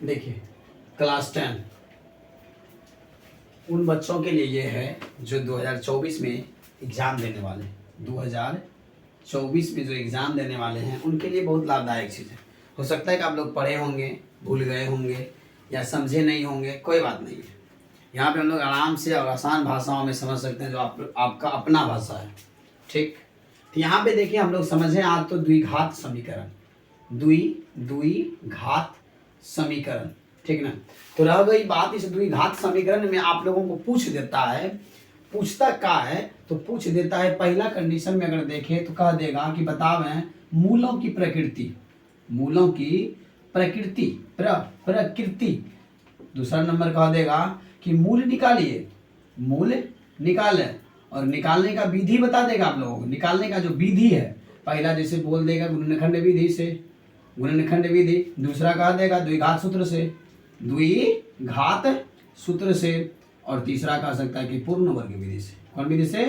देखिए क्लास 10 उन बच्चों के लिए ये है जो 2024 में एग्ज़ाम देने वाले हैं। 2024 में जो एग्ज़ाम देने वाले हैं उनके लिए बहुत लाभदायक चीज़ है। हो सकता है कि आप लोग पढ़े होंगे, भूल गए होंगे या समझे नहीं होंगे, कोई बात नहीं है। यहाँ पे हम लोग आराम से और आसान भाषाओं में समझ सकते हैं जो आपका अपना भाषा है। ठीक, तो यहाँ पे देखिए हम लोग समझें आज तो द्विघात समीकरण, द्विघात समीकरण, ठीक ना। तो रह गई बात इस द्विघात समीकरण में आप लोगों को पूछ देता है, पूछता क्या है तो पूछ देता है पहला कंडीशन में अगर देखें तो कह देगा कि बतावें मूलों की प्रकृति, मूलों की प्रकृति प्रकृति। दूसरा नंबर कह देगा कि मूल निकालिए, मूल निकालें और निकालने का विधि बता देगा आप लोगों को। निकालने का जो विधि है पहला जैसे बोल देगा गुणनखंड विधि से, गुणनखंड विधि। दूसरा कह देगा द्विघात सूत्र से, द्विघात सूत्र से। और तीसरा कह सकता है कि पूर्ण वर्ग विधि से। कौन विधि से?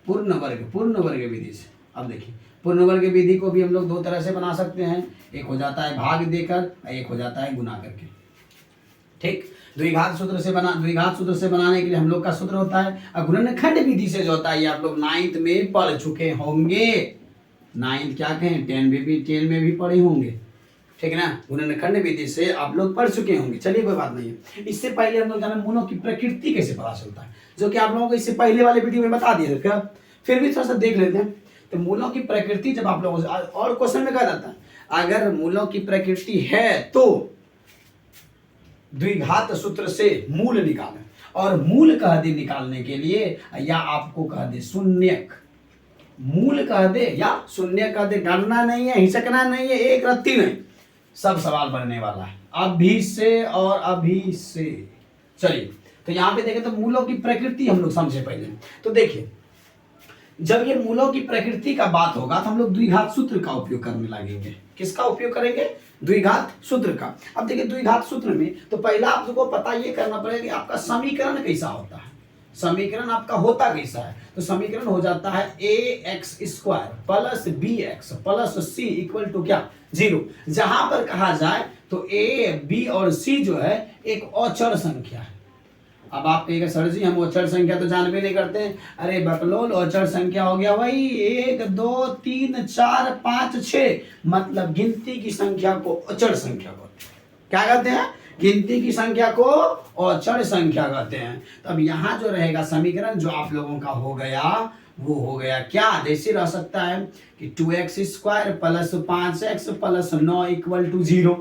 पूर्ण वर्ग विधि से। अब देखिए पूर्ण वर्ग विधि को भी हम लोग दो तरह से बना सकते हैं, एक हो जाता है भाग देकर और एक हो जाता है गुना करके। ठीक, द्विघात सूत्र से बनाने के लिए हम लोग का सूत्र होता है, और गुणनखंड विधि से जो होता है ये आप लोग 9th में पढ़ चुके होंगे। 9th क्या कहें 10 में भी पढ़े होंगे, ठीक है ना। गुणनखंड विधि से आप लोग पढ़ चुके होंगे। चलिए कोई बात नहीं है। इससे पहले हम लोग जाना मूलों की प्रकृति कैसे पता चलता है, जो कि आप लोगों को इससे पहले वाले वीडियो में बता दिए थे, फिर भी थोड़ा सा देख लेते हैं। तो मूलों की प्रकृति जब आप लोगों से और क्वेश्चन में कहा जाता है अगर मूलों की प्रकृति है तो द्विघात सूत्र से मूल निकालें, और मूल कह दे निकालने के लिए या आपको कह दे शून्यक, मूल कह दे या शून्य कह दे। डरना नहीं है, हिचकना नहीं है, एक रत्ती नहीं, सब सवाल बनने वाला है अभी से और अभी से। चलिए तो यहाँ पे देखें तो मूलों की प्रकृति हम लोग समझे पहले। तो देखिए जब ये मूलों की प्रकृति का बात होगा तो हम लोग द्विघात सूत्र का उपयोग करने लगेंगे। किसका उपयोग करेंगे? द्विघात सूत्र का। अब देखिए द्विघात सूत्र में तो पहला आप लोगों को पता ये करना पड़ेगा कि आपका समीकरण कैसा होता है, समीकरण आपका होता कैसा है। तो समीकरण हो जाता है ax² plus bx plus c equal to क्या? 0। जहां पर कहा जाए तो a, b और c जो है एक अचर संख्या है। अब आप कहेंगे सर जी हम अचर संख्या तो जानबे नहीं करते हैं। अरे बकलोल, अचर संख्या हो गया भाई 1 2 3 4 5 6, मतलब गिनती की संख्या को अचर संख्या कहते हैं। क्या कहते हैं? गिनती की संख्या को अचर संख्या कहते हैं। तो अब यहाँ जो रहेगा समीकरण जो आप लोगों का हो गया वो हो गया क्या? जैसे रह सकता है कि 2x² plus 5x plus 9 equal to 0।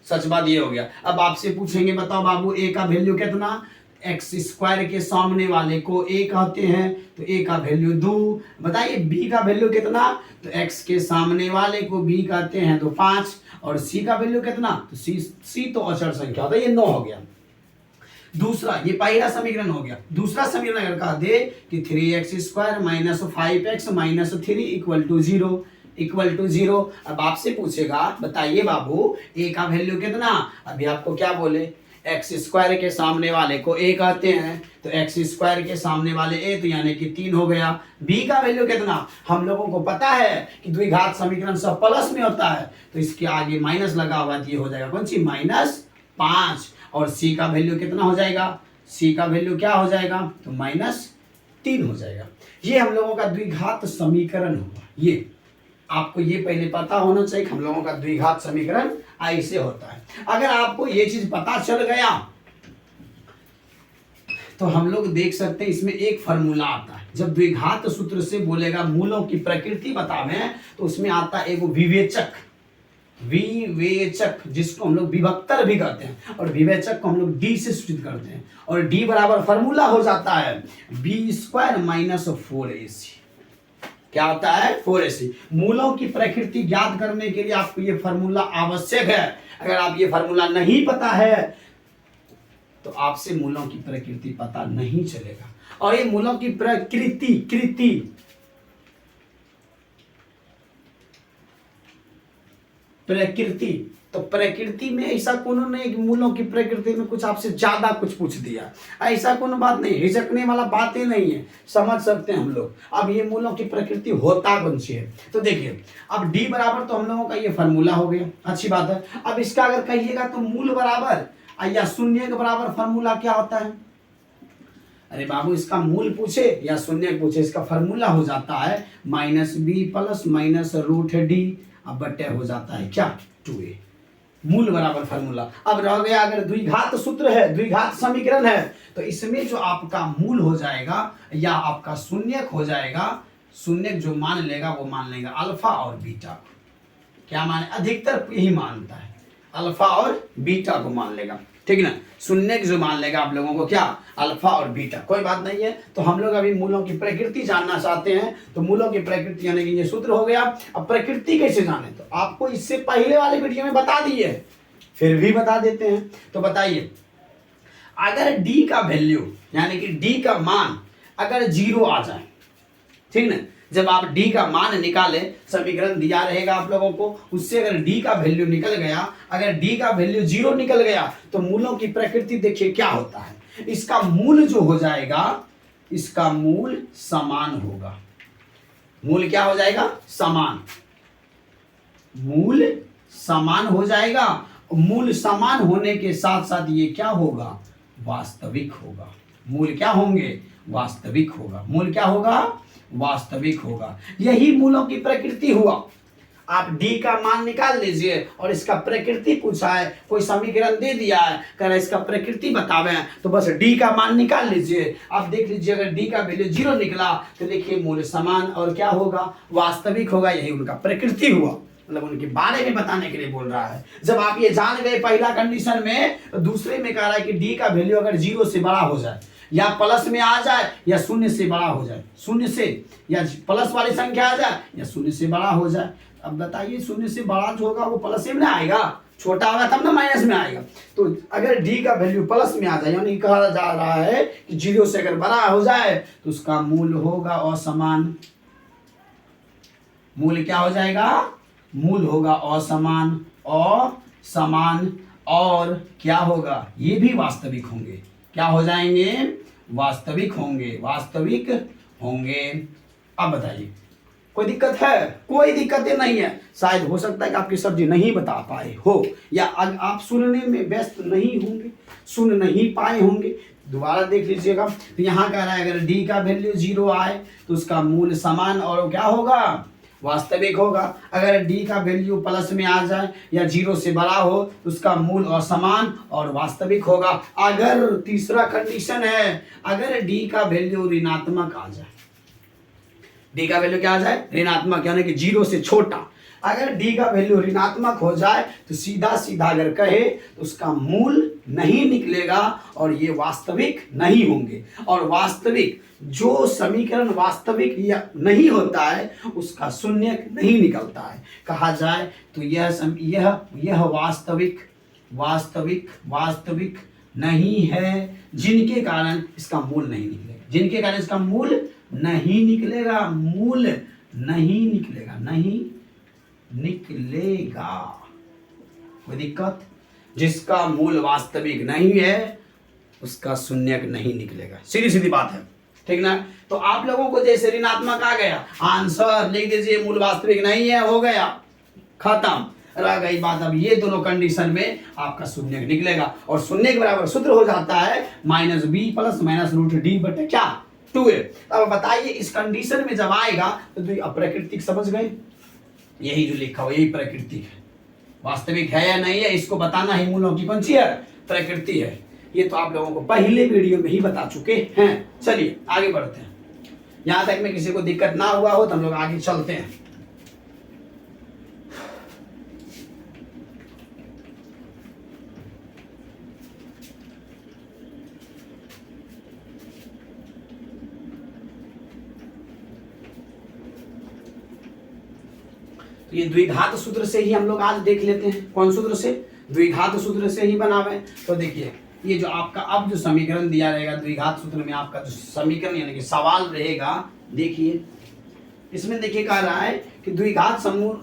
सच बात ये हो गया। अब आपसे पूछेंगे बताओ बाबू a का वैल्यू कितना? x² के सामने वाले को a कहते हैं तो a का वैल्यू 2। बताइए b का वैल्यू कितना? तो x के सामने वाले को b कहते हैं तो 5। और c का वैल्यू कितना? तो c तो अचर संख्या होता है, ये 9 हो गया। दूसरा, ये पहला समीकरण हो गया। दूसरा समीकरण अगर कह दे कि 3x² minus 5x minus 3 equal to 0। अब आपसे पूछेगा बताइए बाबू a का वैल्यू कितना? अभी आपको क्या बोले? x² के सामने वाले को a कहते हैं तो x² के सामने वाले a तो यानी कि 3 हो गया। b का वैल्यू कितना? हम लोगों को पता है कि द्विघात समीकरण सब प्लस में होता है तो इसके आगे माइनस लगा हुआ ये हो जाएगा कौन सी? -5। और c का वैल्यू कितना हो जाएगा? c का वैल्यू क्या हो जाएगा? तो -3 हो जाएगा। ये हम लोगों का द्विघात समीकरण होगा। ये आपको ये पहले पता होना चाहिए कि हम लोगों का द्विघात समीकरण ऐसे होता है। अगर आपको ये चीज पता चल गया तो हम लोग देख सकते हैं इसमें एक फॉर्मूला आता है। जब द्विघात सूत्र से बोलेगा मूलों की प्रकृति बतावे तो उसमें आता है एक विवेचक, विवेचक जिसको हम लोग विभक्तर भी कहते हैं, और विवेचक को हम लोग d से सूचित करते हैं। और d बराबर फॉर्मूला हो जाता है b² माइनस 4ac। क्या होता है? 4ac। मूलों की प्रकृति ज्ञात करने के लिए आपको ये फॉर्मूला आवश्यक है। अगर आप ये फॉर्मूला नहीं पता है तो आपसे मूलों की प्रकृति पता नहीं चलेगा। और ये मूलों की प्रकृति तो प्रकृति में ऐसा कोनो नहीं कि मूलों की प्रकृति में कुछ आपसे ज्यादा कुछ पूछ दिया, ऐसा कोनो बात नहीं, हिचकने वाला बात ही नहीं है, समझ सकते हैं हम लोग। अब ये मूलों की प्रकृति होता कौन सी है, तो देखिए अब डी बराबर तो हम लोगों का ये फार्मूला हो गया, अच्छी बात है। अब इसका अगर कहिएगा तो मूल बराबर या शून्य के बराबर फार्मूला क्या होता है, अरे बाबू इसका मूल पूछे या शून्य पूछे, इसका फार्मूला हो जाता है -b प्लस -√d, अब बटे हो जाता है क्या 2a, मूल बराबर फार्मूला। अब रह गया अगर द्विघात सूत्र है, द्विघात समीकरण है, तो इसमें जो आपका मूल हो जाएगा या आपका शून्यक हो जाएगा, शून्यक जो मान लेगा वो मान लेगा अल्फा और बीटा, क्या माने अधिकतर यही मानता है, अल्फा और बीटा को मान लेगा, ठीक ना। शून्य जो मान लेगा आप लोगों को क्या, अल्फा और बीटा, कोई बात नहीं है। तो हम लोग अभी मूलों की प्रकृति जानना चाहते हैं, तो मूलों की प्रकृति यानी कि ये सूत्र हो गया। अब प्रकृति कैसे जाने, तो आपको इससे पहले वाले वीडियो में बता दिए, फिर भी बता देते हैं। तो बताइए अगर डी का वैल्यू यानी कि डी का मान अगर 0 आ जाए, ठीक ना, जब आप d का मान निकाले, समीकरण दिया रहेगा आप लोगों को, उससे अगर d का वैल्यू निकल गया, अगर d का वैल्यू 0 निकल गया, तो मूलों की प्रकृति देखिए क्या होता है, इसका मूल जो हो जाएगा, इसका मूल समान होगा। मूल क्या हो जाएगा, समान, मूल समान हो जाएगा। मूल समान होने के साथ साथ ये क्या होगा, वास्तविक होगा। मूल क्या होंगे, वास्तविक होगा। मूल क्या होगा, वास्तविक होगा। यही मूलों की प्रकृति हुआ। आप d का मान निकाल लीजिए और इसका प्रकृति पूछा है, कोई समीकरण दे दिया है, कह रहा इसका प्रकृति बतावे, तो बस d का मान निकाल लीजिए। आप देख लीजिए अगर d का वैल्यू 0 निकला तो देखिए मूल समान और क्या होगा, वास्तविक होगा। यही उनका प्रकृति हुआ, मतलब उनके बारे में बताने के लिए बोल रहा है। जब आप ये जान गए पहला कंडीशन में, तो दूसरे में कह रहा है कि d का वैल्यू अगर 0 से बड़ा हो जाए या प्लस में आ जाए या शून्य से बड़ा हो जाए, शून्य से या प्लस वाली संख्या आ जाए या शून्य से बड़ा हो जाए। अब बताइए शून्य से बड़ा जो होगा वो प्लस में आएगा, छोटा होगा तब ना माइनस में आएगा। तो अगर डी का वैल्यू प्लस में आ जाए, यानी कहा जा रहा है कि 0 से अगर बड़ा हो जाए तो उसका मूल होगा असमान। मूल क्या हो जाएगा, मूल होगा असमान, असमान, और क्या होगा, ये भी वास्तविक होंगे। क्या हो जाएंगे, वास्तविक होंगे, वास्तविक होंगे। अब बताइए कोई दिक्कत है, कोई दिक्कत नहीं है। शायद हो सकता है कि आपकी सब्जी नहीं बता पाए हो, या आप सुनने में व्यस्त नहीं होंगे, सुन नहीं पाए होंगे, दोबारा देख लीजिएगा। तो यहाँ कह रहा है अगर डी का वैल्यू 0 आए तो उसका मूल समान और क्या होगा, वास्तविक होगा। अगर डी का वैल्यू प्लस में आ जाए या 0 से बड़ा हो तो उसका मूल असमान और वास्तविक होगा। अगर तीसरा कंडीशन है, अगर डी का वैल्यू ऋणात्मक आ जाए, डी का वैल्यू क्या आ जाए, ऋणात्मक, यानी कि 0 से छोटा। अगर डी का वैल्यू ऋणात्मक हो जाए तो सीधा सीधा अगर कहे तो उसका मूल नहीं निकलेगा और ये वास्तविक नहीं होंगे। और वास्तविक जो समीकरण वास्तविक या नहीं होता है उसका शून्य नहीं निकलता है, कहा जाए तो यह वास्तविक वास्तविक वास्तविक नहीं है, जिनके कारण इसका मूल नहीं निकलेगा, जिनके कारण इसका मूल नहीं निकलेगा, मूल नहीं निकलेगा, नहीं निकलेगा। कोई दिक्कत, जिसका मूल वास्तविक नहीं है उसका शून्यक नहीं निकलेगा, सीधी सीधी बात है, ठीक ना। तो आप लोगों को जैसे ऋणात्मक आ गया, आंसर लिख दीजिए, मूल वास्तविक नहीं है, हो गया, खत्म। रह गई बात अब ये दोनों कंडीशन में आपका शून्य निकलेगा, और शून्य के बराबर सूत्र हो जाता है -b प्लस -√d बटे क्या 2a। अब बताइए इस कंडीशन में जब आएगा तो अप्रकृतिक समझ गए, यही जो लिखा हुआ यही प्रकृति है, वास्तविक है या नहीं है इसको बताना ही मूलों की कौन सी है, प्रकृति है। ये तो आप लोगों को पहले वीडियो में ही बता चुके हैं। चलिए आगे बढ़ते हैं, यहां तक में किसी को दिक्कत ना हुआ हो तो हम लोग आगे चलते हैं। तो ये द्विघात सूत्र से ही हम लोग आज देख लेते हैं, कौन सूत्र से, द्विघात सूत्र से ही बनावे। तो देखिए ये जो आपका अब जो समीकरण दिया रहेगा द्विघात सूत्र में, आपका जो समीकरण यानी कि सवाल रहेगा, देखिए इसमें देखिए कह रहा है कि द्विघात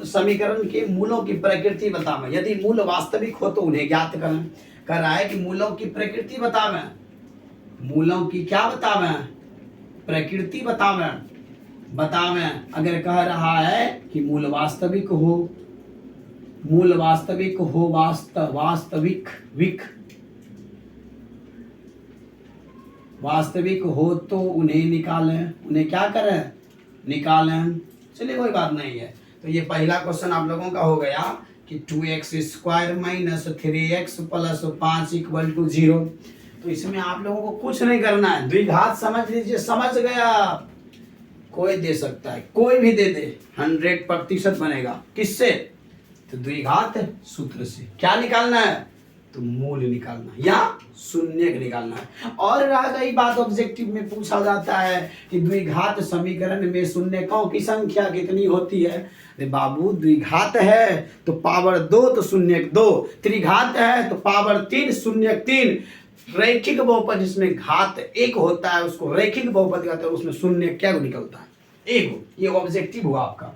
समीकरण के मूलों की प्रकृति बतावे, यदि मूल वास्तविक हो तो उन्हें ज्ञात करें। कह रहा है कि मूलों की प्रकृति बतावे, मूलों की क्या बतावे, प्रकृति बतावे। अगर कह रहा है कि मूल वास्तविक हो, मूल वास्तविक हो, वास्तविक हो तो उन्हें निकालें, उन्हें क्या करें, निकालें। चलिए कोई बात नहीं है। तो ये पहला क्वेश्चन आप लोगों का हो गया कि 2x square minus 3x plus 5 equal to 0। तो इसमें आप लोगों को कुछ नहीं करना है, द्विघात समझ लीजिए, समझ गया। कोई दे सकता है, कोई भी दे दे, 100% बनेगा। किससे? तो द्विघात सूत्र से। क्या निकालना है? तो मूल निकालना है या शून्य निकालना है। और रह गई बात, ऑब्जेक्टिव में पूछा जाता है कि द्विघात समीकरण में शून्यकों की संख्या कितनी होती है। अरे बाबू, द्विघात है तो पावर 2 तो शून्य 2, त्रिघात है तो पावर 3 शून्य 3, रैखिक बहुपद जिसमें घात 1 होता है उसको रैखिक बहुपद कहते हैं, उसमें शून्य क्या निकलता है, 1। ये ऑब्जेक्टिव हुआ आपका।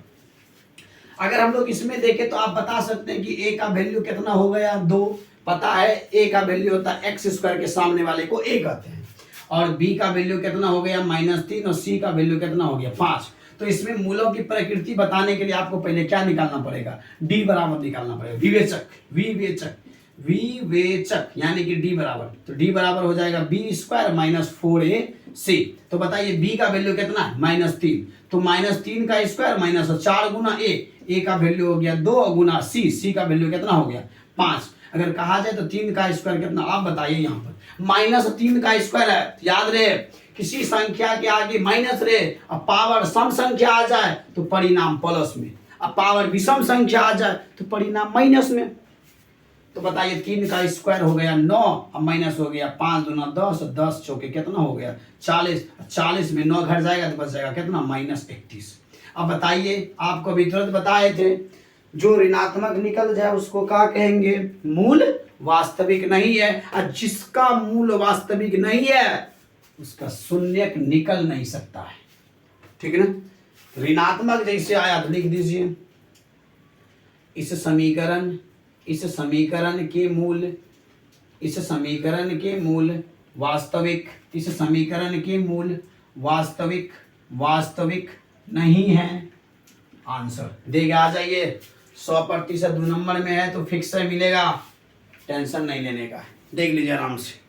अगर हम लोग इसमें देखें तो आप बता सकते हैं कि a का वैल्यू कितना हो गया, 2। पता है a का वैल्यू होता है x स्क्वायर के सामने वाले को a कहते हैं, और b का वैल्यू कितना हो गया -3, और c का वैल्यू कितना हो गया 5। तो इसमें मूलों की प्रकृति बताने के लिए आपको पहले क्या निकालना पड़ेगा, d बराबर निकालना पड़ेगा, विवेचक यानी कि d बराबर, तो d बराबर हो जाएगा b स्क्वायर माइनस 4ac। तो बताइए b का वैल्यू कितना है, -3, तो -3 का स्क्वायर माइनस 4 गुना a का वैल्यू हो गया 2 गुना c का वैल्यू कितना हो गया 5। अगर कहा जाए तो 3 का स्क्वायर कितना, आप बताइए। यहाँ पर -3 का स्क्वायर है, याद रहे किसी संख्या के आगे माइनस रहे, अब पावर सम संख्या आ जाए तो परिणाम प्लस में, अब पावर विषम संख्या आ जाए तो परिणाम माइनस में। तो बताइए 3 का स्क्वायर हो गया 9, अब माइनस हो गया 5 दूना 10, 10 चौके कितना हो गया 40, 40 में 9 घट जाएगा तो बच जाएगा कितना -31। अब बताइए, आपको अभी तुरंत बताए थे, जो ऋणात्मक निकल जाए उसको क्या कहेंगे, मूल वास्तविक नहीं है, और जिसका मूल वास्तविक नहीं है उसका शून्यक निकल नहीं सकता है। ठीक है ना। ऋणात्मक जैसे आया तो लिख दीजिए, इस समीकरण के मूल, इस समीकरण के मूल वास्तविक, इस समीकरण के मूल वास्तविक नहीं है। आंसर देगा, आ जाइए, 100% 2 नंबर में है तो फिक्स है, मिलेगा, टेंशन नहीं लेने का। देख लीजिए आराम से।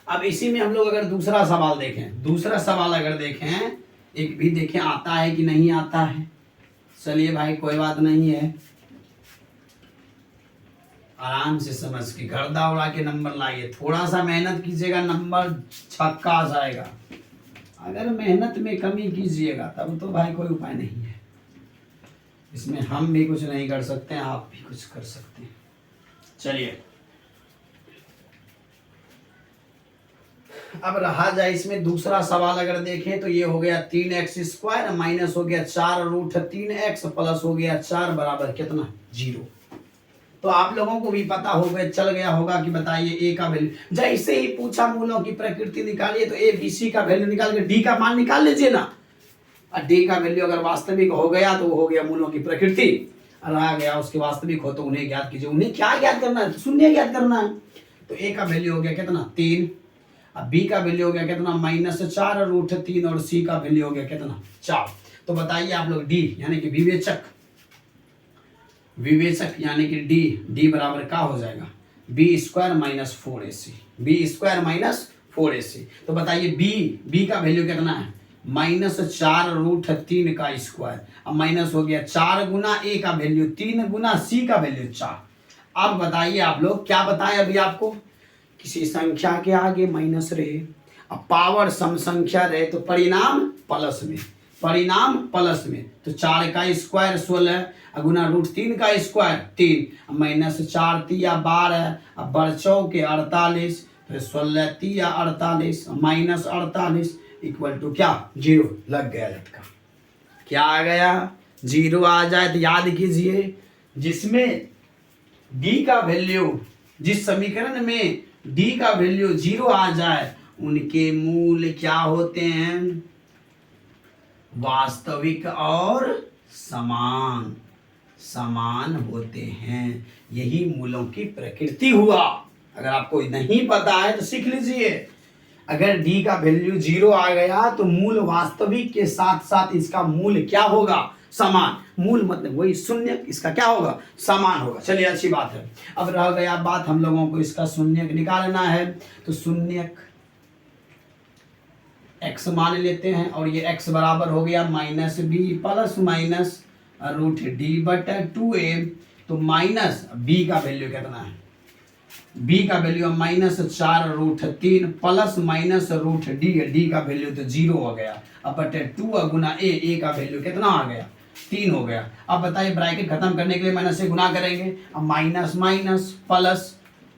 अब इसी में हम लोग अगर दूसरा सवाल अगर देखें, एक भी देखें आता है कि नहीं आता है। चलिए भाई कोई बात नहीं है, आराम से समझ के घर दौड़ा के नंबर लाइए। थोड़ा सा मेहनत कीजिएगा, नंबर छक्का आ जाएगा। अगर मेहनत में कमी कीजिएगा तब तो भाई कोई उपाय नहीं है। इसमें हम भी कुछ नहीं कर सकते हैं, आप भी कुछ कर सकते हैं। चलिए अब रहा जाए इसमें दूसरा सवाल अगर देखें तो ये हो गया 3x स्क्वायर माइनस हो गया 4√3x प्लस हो गया 4 बराबर कितना 0। तो आप लोगों को भी पता हो गया, चल गया होगा कि बताइए a का वैल्यू, जैसे ही पूछा मूलों की प्रकृति निकालिए तो a b c का वैल्यू निकाल के d का मान निकाल लीजिए ना, और d का वैल्यू अगर वास्तविक हो गया तो हो गया मूलों की प्रकृति, और रह गया उसके वास्तविक हो तो उन्हें ज्ञात कीजिए। उन्हें क्या ज्ञात करना है, शून्य ज्ञात करना है। तो a का वैल्यू हो गया कितना 3, अब b का वैल्यू हो गया कितना -4√3, और c का वैल्यू हो गया कितना 4। तो बताइए आप लोग d यानी कि विवेचक यानी कि d बराबर क्या हो जाएगा b स्क्वायर माइनस 4ac। तो बताइए b का वैल्यू कितना है -4√3 का स्क्वायर, अब माइनस हो गया 4 गुना a का वैल्यू 3 गुना c का वैल्यू 4। अब बताइए आप लोग क्या बताएं अभी आपको, किसी संख्या के आगे माइनस रहे, अब पावर सम संख्या रहे तो परिणाम प्लस में, तो 4 का स्क्वायर 16 गुना √3 का स्क्वायर 3, -4 तिया 12, अब बढ़ चौके 48, फिर 16 तिया 48 -48 इक्वल टू क्या 0। लग गया झटका, क्या आ गया 0 आ जाए तो याद कीजिए, जिसमें डी का वैल्यू, जिस समीकरण में डी का वैल्यू 0 आ जाए उनके मूल क्या होते हैं? वास्तविक और समान, समान होते हैं। यही मूलों की प्रकृति हुआ। अगर आपको नहीं पता है तो सीख लीजिए। अगर डी का वैल्यू 0 आ गया तो मूल वास्तविक के साथ साथ इसका मूल क्या होगा? समान। मूल मतलब वही शून्य, इसका क्या होगा? समान होगा। चलिए अच्छी बात है। अब रह गया बात, हम लोगों को इसका शून्यक निकालना है। तो शून्यक x मान लेते हैं और ये x बराबर हो गया -b प्लस माइनस √d/2a। तो माइनस b का वैल्यू कितना है? b का वैल्यू -4√3 प्लस माइनस √d का वैल्यू तो 0 हो गया। अब बटे 2 गुना a का वैल्यू कितना आ गया? 3 हो गया। अब बताइए ब्रैकेट खत्म करने के लिए माइनस से गुना करेंगे। अब minus minus plus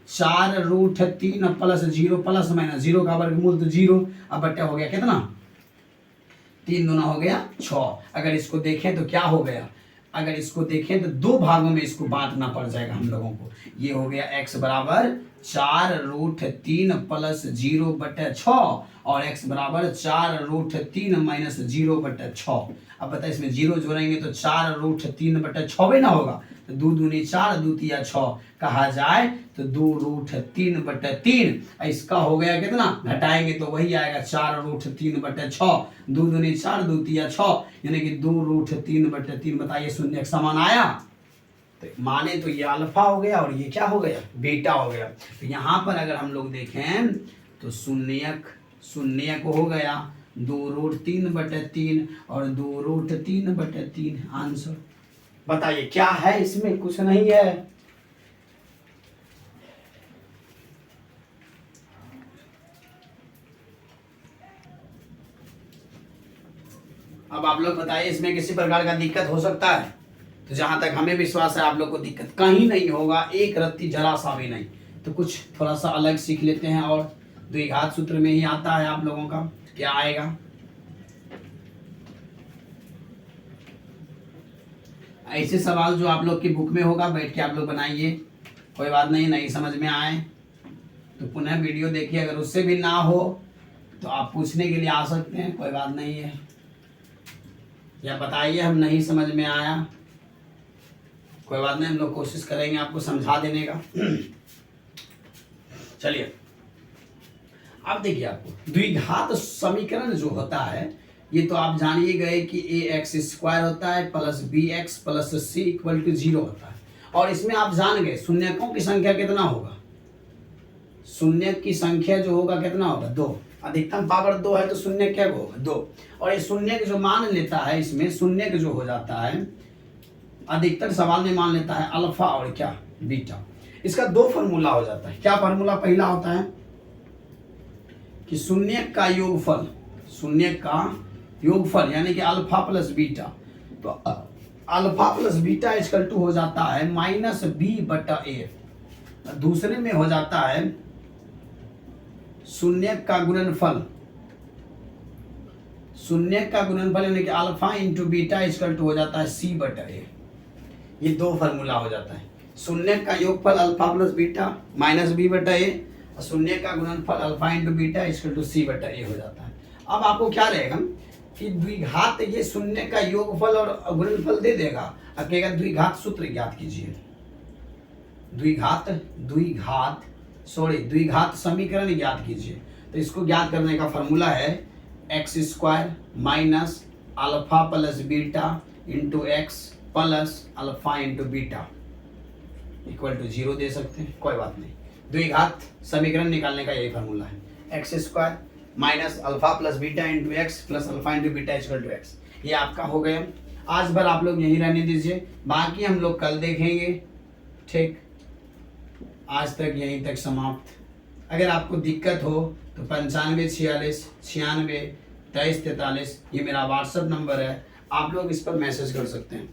4√3 plus 0 plus minus 0 का वर्गमूल तो 0। अब बट्टा हो गया कितना? 3 दूना हो गया 6। अगर इसको देखें तो क्या हो गया? अगर इसको देखें तो दो भागों में इसको बांटना पड़ जाएगा हम लोगों को। ये हो गया x बराबर 4√3 प्लस 0/6 और x बराबर 4√3 माइनस 0/6। अब बताइए इसमें 0 जोड़ेंगे तो 4√3/6 ना होगा। तो 2 दूनी 4, 2 तिया 6 कहा जाए तो 2√3/3। इसका हो गया कितना? घटाएंगे तो वही आएगा 4√3/6। 2 दूनी 4, 2 तिया 6 यानी कि 2√3/3। बताइए शून्य समान आया? तो माने तो ये अल्फा हो गया और ये क्या हो गया? बीटा हो गया। तो यहाँ पर अगर हम लोग देखें तो शून्यक हो गया 2√3/3 और 2√3/3 आंसर। बताइए क्या है इसमें? कुछ नहीं है। अब आप लोग बताइए इसमें किसी प्रकार का दिक्कत हो सकता है? तो जहां तक हमें विश्वास है आप लोग को दिक्कत कहीं नहीं होगा, एक रत्ती जरा सा भी नहीं। तो कुछ थोड़ा सा अलग सीख लेते हैं और द्विघात सूत्र में ही आता है आप लोगों का। क्या आएगा? ऐसे सवाल जो आप लोग की बुक में होगा बैठ के आप लोग बनाइए। कोई बात नहीं समझ में आए तो पुनः वीडियो देखिए। अगर उससे भी ना हो तो आप पूछने के लिए आ सकते हैं, कोई बात नहीं है। या बताइए हम नहीं समझ में आया, कोई बात नहीं, हम लोग कोशिश करेंगे आपको समझा देने का। चलिए अब देखिए, आपको द्विघात समीकरण जो होता है ये तो आप जानिए गए कि ax² होता है प्लस bx प्लस c = 0 होता है। और इसमें आप जान गए शून्यकों की संख्या कितना होगा? शून्यक की संख्या जो होगा कितना होगा? 2। अधिकतम पावर 2 है तो शून्यक क्या होगा? 2। और ये शून्यक जो मान लेता है, इसमें शून्यक जो हो जाता है अधिकतर सवाल में मान लेता है अल्फा और क्या? बीटा। इसका 2 फॉर्मूला हो जाता है। क्या फॉर्मूला? पहला होता है कि शून्यक का योगफल, शून्यक का योगफल यानी कि अल्फा प्लस बीटा। तो अल्फा प्लस बीटा = हो जाता है -b/a। दूसरे में हो जाता है शून्यक का गुणनफल, शून्यक का गुणनफल यानी कि अल्फा इंटू बीटा = हो जाता है c/a। ये 2 फॉर्मूला हो जाता है। शून्यक का योगफल अल्फा प्लस बीटा -b/a और शून्यक का गुणनफल अल्फा इंटू बीटा = c/a हो जाता है। अब आपको क्या रहेगा कि द्विघात, ये शून्य का योगफल और गुणनफल दे देगा। अब कहेगा द्विघात सूत्र ज्ञात कीजिए। द्विघात समीकरण ज्ञात कीजिए। तो इसको ज्ञात करने का फॉर्मूला है x² minus alpha plus beta into x plus alpha into beta = 0 दे सकते हैं, कोई बात नहीं। द्विघात समीकरण निकालने का यही फॉर्मूला है, x² minus alpha plus beta into x plus alpha into beta = x। ये आपका हो गया। आज भर आप लोग यहीं रहने दीजिए, बाकी हम लोग कल देखेंगे। ठीक, आज तक यहीं तक समाप्त। अगर आपको दिक्कत हो तो 95 46 96 23 43 ये मेरा व्हाट्सएप नंबर है। आप लोग इस पर मैसेज कर सकते हैं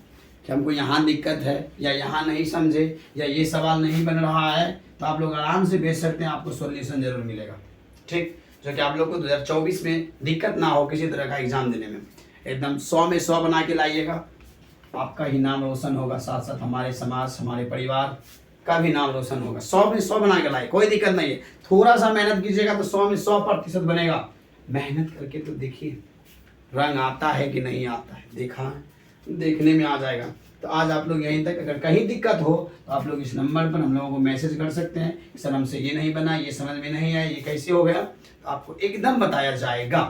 कि हमको यहाँ दिक्कत है या यहाँ नहीं समझे या ये सवाल नहीं बन रहा है, तो आप लोग आराम से भेज सकते हैं, आपको सॉल्यूशन जरूर मिलेगा। ठीक, जो कि आप लोग को 2024 में दिक्कत ना हो किसी तरह का एग्जाम देने में। एकदम 100 में 100 बना के लाइएगा, आपका ही नाम रोशन होगा, साथ साथ हमारे समाज, हमारे परिवार, का भी नाम रोशन होगा। 100 में 100 बना के लाए, कोई दिक्कत नहीं है। थोड़ा सा मेहनत कीजिएगा तो 100 में 100% बनेगा। मेहनत करके तो देखिए रंग आता है कि नहीं आता है, देखा है, देखने में आ जाएगा। तो आज आप लोग यहीं तक, अगर कहीं दिक्कत हो तो आप लोग इस नंबर पर हम लोगों को मैसेज कर सकते हैं, सर हमसे ये नहीं बना, ये समझ में नहीं आया, ये कैसे हो गया, तो आपको एकदम बताया जाएगा।